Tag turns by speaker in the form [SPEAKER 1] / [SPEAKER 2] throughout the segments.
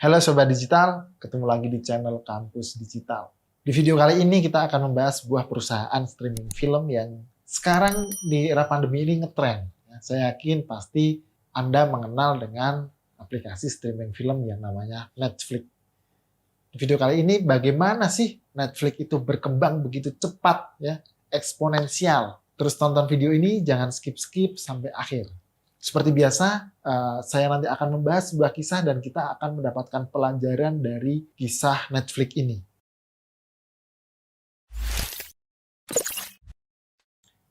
[SPEAKER 1] Halo Sobat Digital, ketemu lagi di channel Kampus Digital. Di video kali ini kita akan membahas sebuah perusahaan streaming film yang sekarang di era pandemi ini ngetren. Saya yakin pasti Anda mengenal dengan aplikasi streaming film yang namanya Netflix. Di video kali ini bagaimana sih Netflix itu berkembang begitu cepat, ya, eksponensial. Terus tonton video ini, jangan skip-skip sampai akhir. Seperti biasa, saya nanti akan membahas sebuah kisah dan kita akan mendapatkan pelajaran dari kisah Netflix ini.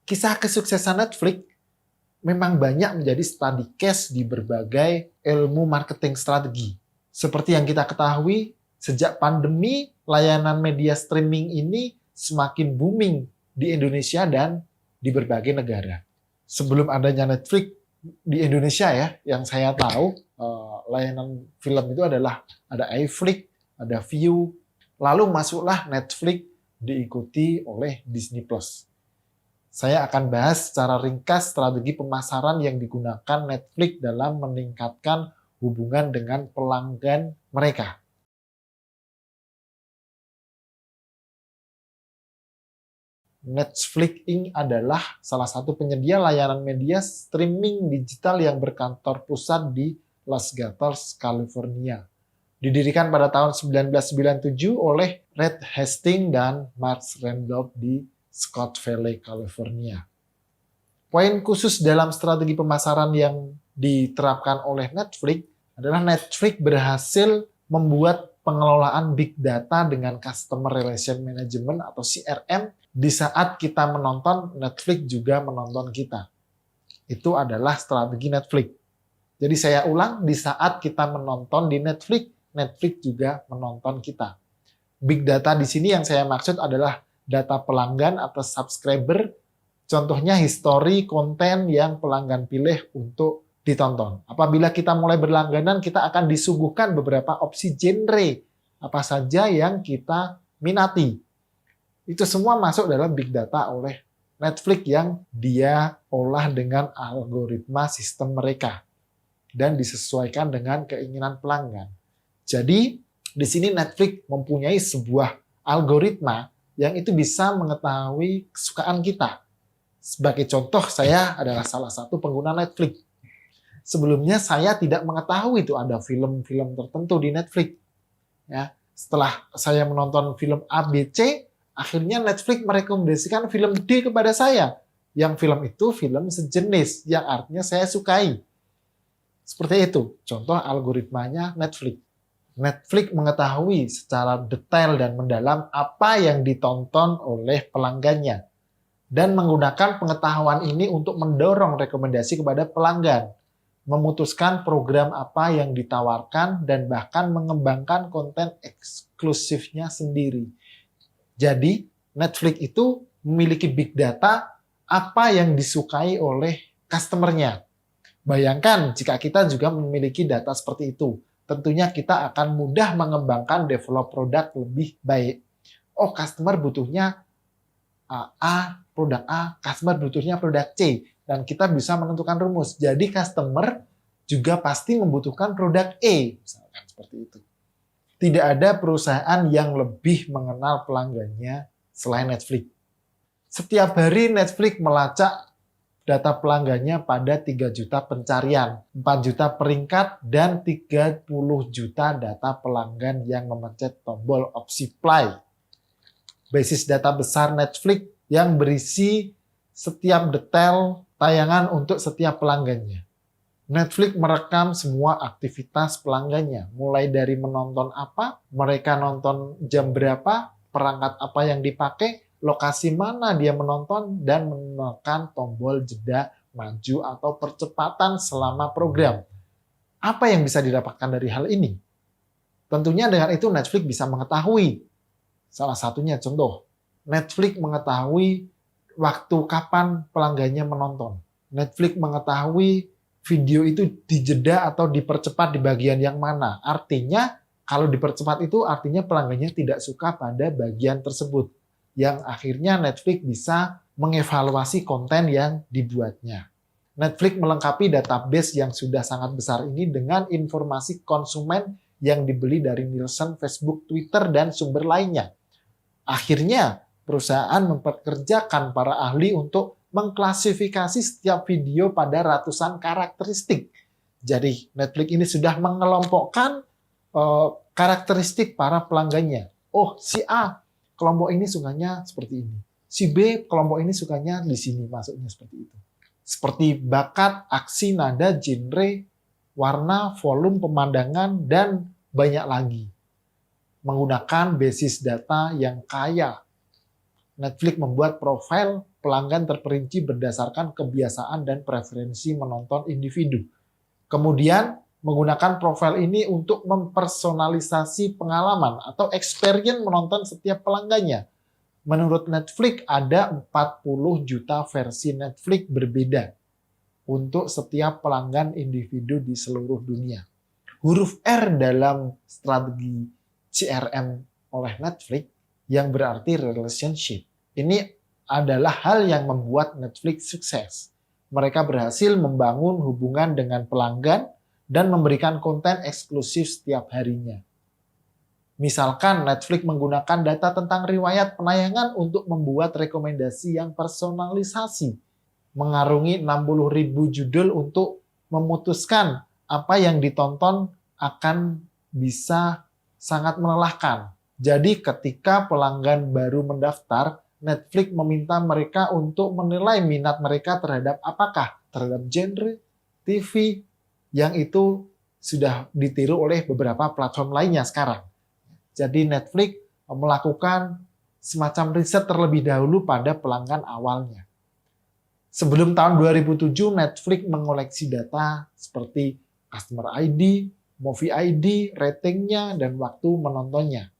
[SPEAKER 1] Kisah kesuksesan Netflix memang banyak menjadi study case di berbagai ilmu marketing strategi. Seperti yang kita ketahui, sejak pandemi, layanan media streaming ini semakin booming di Indonesia dan di berbagai negara. Sebelum adanya Netflix, di Indonesia ya, yang saya tahu layanan film itu adalah ada iFlix, ada Viu, lalu masuklah Netflix diikuti oleh Disney+. Saya akan bahas secara ringkas strategi pemasaran yang digunakan Netflix dalam meningkatkan hubungan dengan pelanggan mereka. Netflix Inc. adalah salah satu penyedia layanan media streaming digital yang berkantor pusat di Los Gatos, California. Didirikan pada tahun 1997 oleh Reed Hastings dan Mark Randolph di Scotts Valley, California. Poin khusus dalam strategi pemasaran yang diterapkan oleh Netflix adalah Netflix berhasil membuat pengelolaan big data dengan Customer Relation Management atau CRM. Di saat kita menonton, Netflix juga menonton kita. Itu adalah strategi Netflix. Jadi saya ulang, di saat kita menonton di Netflix, Netflix juga menonton kita. Big data di sini yang saya maksud adalah data pelanggan atau subscriber. Contohnya histori konten yang pelanggan pilih untuk ditonton. Apabila kita mulai berlangganan, kita akan disuguhkan beberapa opsi genre. Apa saja yang kita minati. Itu semua masuk dalam big data oleh Netflix yang dia olah dengan algoritma sistem mereka dan disesuaikan dengan keinginan pelanggan. Jadi, di sini Netflix mempunyai sebuah algoritma yang itu bisa mengetahui kesukaan kita. Sebagai contoh, saya adalah salah satu pengguna Netflix. Sebelumnya saya tidak mengetahui itu ada film-film tertentu di Netflix. Ya, setelah saya menonton film ABC, akhirnya Netflix merekomendasikan film D kepada saya. Yang film itu film sejenis, yang artinya saya sukai. Seperti itu, contoh algoritmanya Netflix. Netflix mengetahui secara detail dan mendalam apa yang ditonton oleh pelanggannya. Dan menggunakan pengetahuan ini untuk mendorong rekomendasi kepada pelanggan. Memutuskan program apa yang ditawarkan dan bahkan mengembangkan konten eksklusifnya sendiri. Jadi, Netflix itu memiliki big data apa yang disukai oleh customer-nya. Bayangkan jika kita juga memiliki data seperti itu. Tentunya kita akan mudah mengembangkan develop produk lebih baik. Oh, customer butuhnya produk A, customer butuhnya produk C. Dan kita bisa menentukan rumus. Jadi, customer juga pasti membutuhkan produk E. Misalkan seperti itu. Tidak ada perusahaan yang lebih mengenal pelanggannya selain Netflix. Setiap hari Netflix melacak data pelanggannya pada 3 juta pencarian, 4 juta peringkat, dan 30 juta data pelanggan yang memencet tombol opsi play. Basis data besar Netflix yang berisi setiap detail tayangan untuk setiap pelanggannya. Netflix merekam semua aktivitas pelanggannya, mulai dari menonton apa, mereka nonton jam berapa, perangkat apa yang dipakai, lokasi mana dia menonton, dan menekan tombol jeda maju atau percepatan selama program. Apa yang bisa didapatkan dari hal ini? Tentunya dengan itu Netflix bisa mengetahui. Salah satunya contoh, Netflix mengetahui waktu kapan pelanggannya menonton. Netflix mengetahui video itu dijeda atau dipercepat di bagian yang mana. Artinya, kalau dipercepat itu artinya pelanggannya tidak suka pada bagian tersebut. Yang akhirnya Netflix bisa mengevaluasi konten yang dibuatnya. Netflix melengkapi database yang sudah sangat besar ini dengan informasi konsumen yang dibeli dari Nielsen, Facebook, Twitter, dan sumber lainnya. Akhirnya, perusahaan mempekerjakan para ahli untuk mengklasifikasi setiap video pada ratusan karakteristik. Jadi, Netflix ini sudah mengelompokkan karakteristik para pelanggannya. Oh, si A, kelompok ini sukanya seperti ini. Si B, kelompok ini sukanya di sini, masuknya seperti itu. Seperti bakat, aksi, nada, genre, warna, volume, pemandangan, dan banyak lagi. Menggunakan basis data yang kaya. Netflix membuat profil pelanggan terperinci berdasarkan kebiasaan dan preferensi menonton individu. Kemudian, menggunakan profil ini untuk mempersonalisasi pengalaman atau experience menonton setiap pelanggannya. Menurut Netflix, ada 40 juta versi Netflix berbeda untuk setiap pelanggan individu di seluruh dunia. Huruf R dalam strategi CRM oleh Netflix yang berarti relationship. Ini adalah hal yang membuat Netflix sukses. Mereka berhasil membangun hubungan dengan pelanggan dan memberikan konten eksklusif setiap harinya. Misalkan Netflix menggunakan data tentang riwayat penayangan untuk membuat rekomendasi yang personalisasi, mengarungi 60.000 judul untuk memutuskan apa yang ditonton akan bisa sangat melelahkan. Jadi ketika pelanggan baru mendaftar, Netflix meminta mereka untuk menilai minat mereka terhadap apakah? Terhadap genre, TV, yang itu sudah ditiru oleh beberapa platform lainnya sekarang. Jadi Netflix melakukan semacam riset terlebih dahulu pada pelanggan awalnya. Sebelum tahun 2007, Netflix mengoleksi data seperti customer ID, movie ID, ratingnya, dan waktu menontonnya.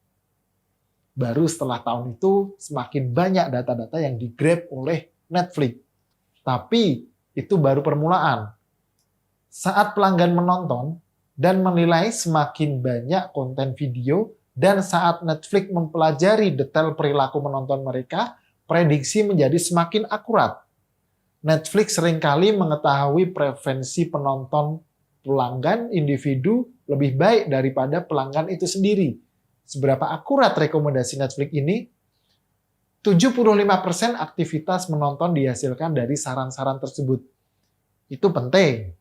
[SPEAKER 1] Baru setelah tahun itu, semakin banyak data-data yang di-grab oleh Netflix. Tapi itu baru permulaan. Saat pelanggan menonton dan menilai semakin banyak konten video, dan saat Netflix mempelajari detail perilaku menonton mereka, prediksi menjadi semakin akurat. Netflix seringkali mengetahui preferensi penonton pelanggan individu lebih baik daripada pelanggan itu sendiri. Seberapa akurat rekomendasi Netflix ini? 75% aktivitas menonton dihasilkan dari saran-saran tersebut. Itu penting.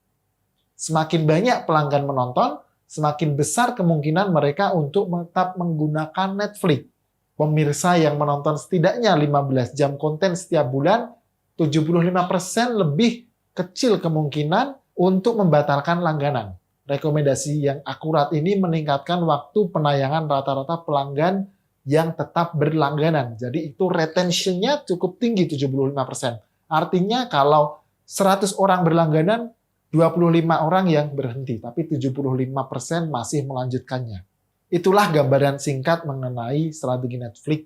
[SPEAKER 1] Semakin banyak pelanggan menonton, semakin besar kemungkinan mereka untuk tetap menggunakan Netflix. Pemirsa yang menonton setidaknya 15 jam konten setiap bulan, 75% lebih kecil kemungkinan untuk membatalkan langganan. Rekomendasi yang akurat ini meningkatkan waktu penayangan rata-rata pelanggan yang tetap berlangganan. Jadi itu retention-nya cukup tinggi, 75%. Artinya kalau 100 orang berlangganan, 25 orang yang berhenti, tapi 75% masih melanjutkannya. Itulah gambaran singkat mengenai strategi Netflix.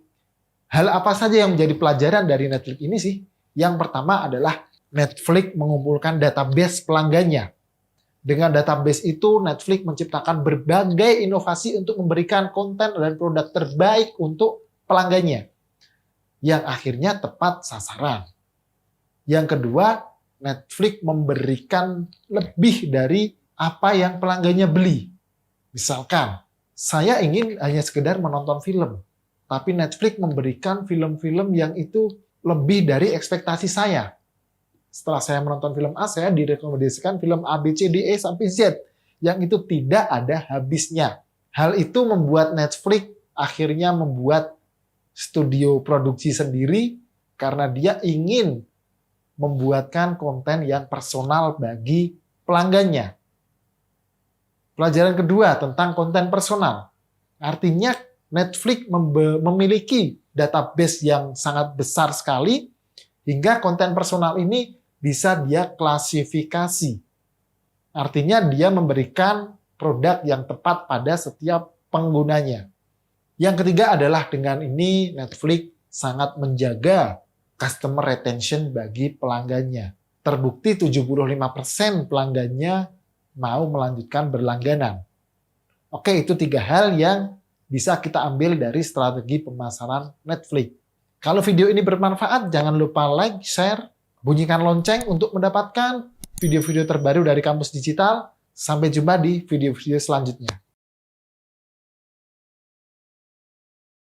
[SPEAKER 1] Hal apa saja yang menjadi pelajaran dari Netflix ini sih? Yang pertama adalah Netflix mengumpulkan database pelanggannya. Dengan database itu, Netflix menciptakan berbagai inovasi untuk memberikan konten dan produk terbaik untuk pelanggannya, yang akhirnya tepat sasaran. Yang kedua, Netflix memberikan lebih dari apa yang pelanggannya beli. Misalkan, saya ingin hanya sekedar menonton film, tapi Netflix memberikan film-film yang itu lebih dari ekspektasi saya. Setelah saya menonton film A, saya direkomendasikan film A, B, C, D, E, sampai Z, yang itu tidak ada habisnya. Hal itu membuat Netflix akhirnya membuat studio produksi sendiri karena dia ingin membuatkan konten yang personal bagi pelanggannya. Pelajaran kedua tentang konten personal. Artinya Netflix memiliki database yang sangat besar sekali hingga konten personal ini bisa dia klasifikasi. Artinya dia memberikan produk yang tepat pada setiap penggunanya. Yang ketiga adalah dengan ini Netflix sangat menjaga customer retention bagi pelanggannya. Terbukti 75% pelanggannya mau melanjutkan berlangganan. Oke, itu 3 hal yang bisa kita ambil dari strategi pemasaran Netflix. Kalau video ini bermanfaat, jangan lupa like, share, bunyikan lonceng untuk mendapatkan video-video terbaru dari Kampus Digital. Sampai jumpa di video-video selanjutnya.